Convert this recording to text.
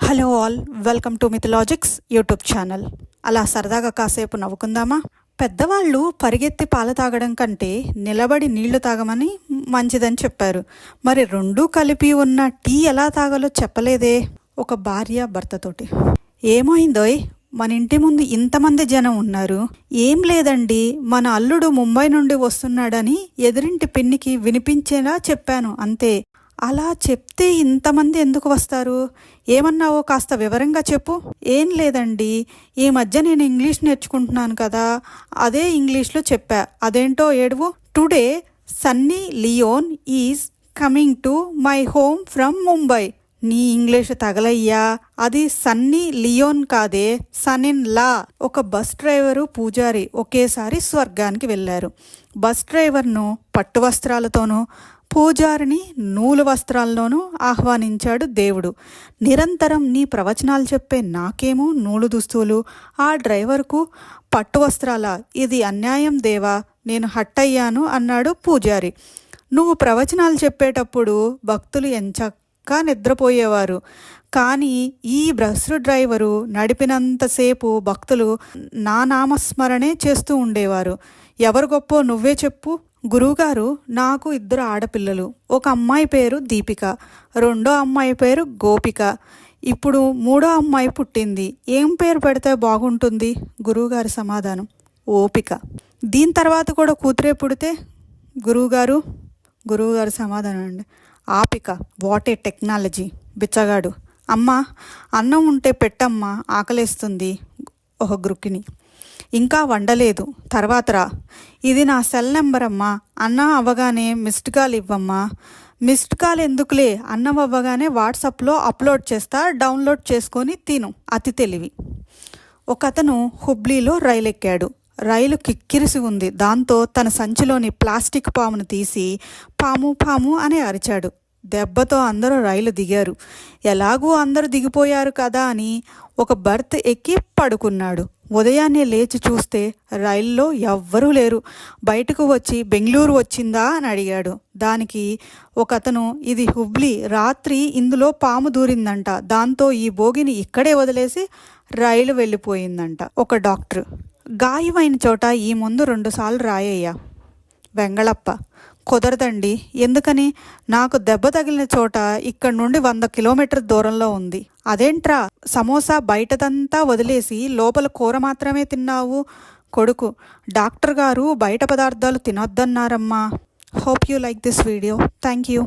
Hello all, welcome to Mythologics YouTube channel. అలా సరదాగా కాసేపు నవ్వుకుందామా? పెద్దవాళ్ళు పరిగెత్తి పాలు తాగడం కంటే నిలబడి నీళ్లు తాగమని మంచిదని చెప్పారు. మరి రెండూ కలిపి ఉన్న టీ ఎలా తాగాలో చెప్పలేదే ఒక భార్య భర్తతోటి. ఏమైందోయ్, మన ఇంటి ముందు ఇంతమంది జనం ఉన్నారు. ఏం లేదండి, మన అల్లుడు ముంబై నుండి వస్తున్నాడని ఎదురింటి పిన్నికి వినిపించేలా చెప్పాను అంతే. అలా చెప్తే ఇంతమంది ఎందుకు వస్తారు? ఏమన్నావో కాస్త వివరంగా చెప్పు. ఏం లేదండి, ఈ మధ్య నేను ఇంగ్లీష్ నేర్చుకుంటున్నాను కదా, అదే ఇంగ్లీష్లో చెప్పా. అదేంటో ఏడువు. Today Sunny Leone is coming to my home from Mumbai. నీ ఇంగ్లీష్ తగలయ్యా, అది సన్నీ లియోన్ కాదే, సన్ ఇన్ లా. ఒక బస్ డ్రైవరు పూజారి ఒకేసారి స్వర్గానికి వెళ్ళారు. బస్ డ్రైవర్ను పట్టు వస్త్రాలతోనూ పూజారిని నూలు వస్త్రాల్లోనూ ఆహ్వానించాడు దేవుడు. నిరంతరం నీ ప్రవచనాలు చెప్పే నాకేమో నూలు దుస్తులు, ఆ డ్రైవర్కు పట్టు వస్త్రాలా? ఇది అన్యాయం దేవా, నేను హట్టయ్యాను అన్నాడు పూజారి. నువ్వు ప్రవచనాలు చెప్పేటప్పుడు భక్తులు ఎంచక్కా నిద్రపోయేవారు, కానీ ఈ బస్సు డ్రైవరు నడిపినంతసేపు భక్తులు నా నామస్మరణే చేస్తూ ఉండేవారు. ఎవరు గొప్పో నువ్వే చెప్పు. గురువుగారు, నాకు 2 ఆడపిల్లలు. ఒక అమ్మాయి పేరు దీపిక, రెండో అమ్మాయి పేరు గోపిక, ఇప్పుడు 3వ అమ్మాయి పుట్టింది. ఏం పేరు పెడితే బాగుంటుంది? గురువుగారి సమాధానం, ఓపిక. దీని తర్వాత కూడా కూతురే పుడితే? గురువుగారి సమాధానం అండి, ఆపిక. What a technology! బిచ్చగాడు. అమ్మా, అన్నం ఉంటే పెట్టమ్మా, ఆకలేస్తుంది. ఒక గృకిణి. ఇంకా వండలేదు, తర్వాత రా. ఇది నా సెల్ నెంబర్ అమ్మా, అన్నం అవ్వగానే మిస్డ్ కాల్ ఇవ్వమ్మా. మిస్డ్ కాల్ ఎందుకులే, అన్నం అవ్వగానే వాట్సాప్లో అప్లోడ్ చేస్తా, డౌన్లోడ్ చేసుకొని తిను. అతి తెలివి. ఒకతను హుబ్లీలో రైలు ఎక్కాడు. రైలు కిక్కిరిసి ఉంది. దాంతో తన సంచిలోని ప్లాస్టిక్ పామును తీసి పాము పాము అని అరిచాడు. దెబ్బతో అందరూ రైలు దిగారు. ఎలాగూ అందరూ దిగిపోయారు కదా అని ఒక బర్త్ ఎక్కి పడుకున్నాడు. ఉదయాన్నే లేచి చూస్తే రైల్లో ఎవ్వరూ లేరు. బయటకు వచ్చి బెంగళూరు వచ్చిందా అని అడిగాడు. దానికి ఒకతను, ఇది హుబ్లీ, రాత్రి ఇందులో పాము దూరిందంట, దాంతో ఈ బోగిని ఇక్కడే వదిలేసి రైలు వెళ్ళిపోయిందంట. ఒక డాక్టర్, గాయమైన చోట ఈ ముందు 2 సార్లు రాయ్యా. వెంగళప్ప, కుదరదండి. ఎందుకని? నాకు దెబ్బ తగిలిన చోట ఇక్కడ నుండి 100 కిలోమీటర్ దూరంలో ఉంది. అదేంట్రా, సమోసా బయటదంతా వదిలేసి లోపల కూర మాత్రమే తిన్నావు? కొడుకు, డాక్టర్ గారు బయట పదార్థాలు తినొద్దన్నారమ్మా. Hope you like this video. Thank you.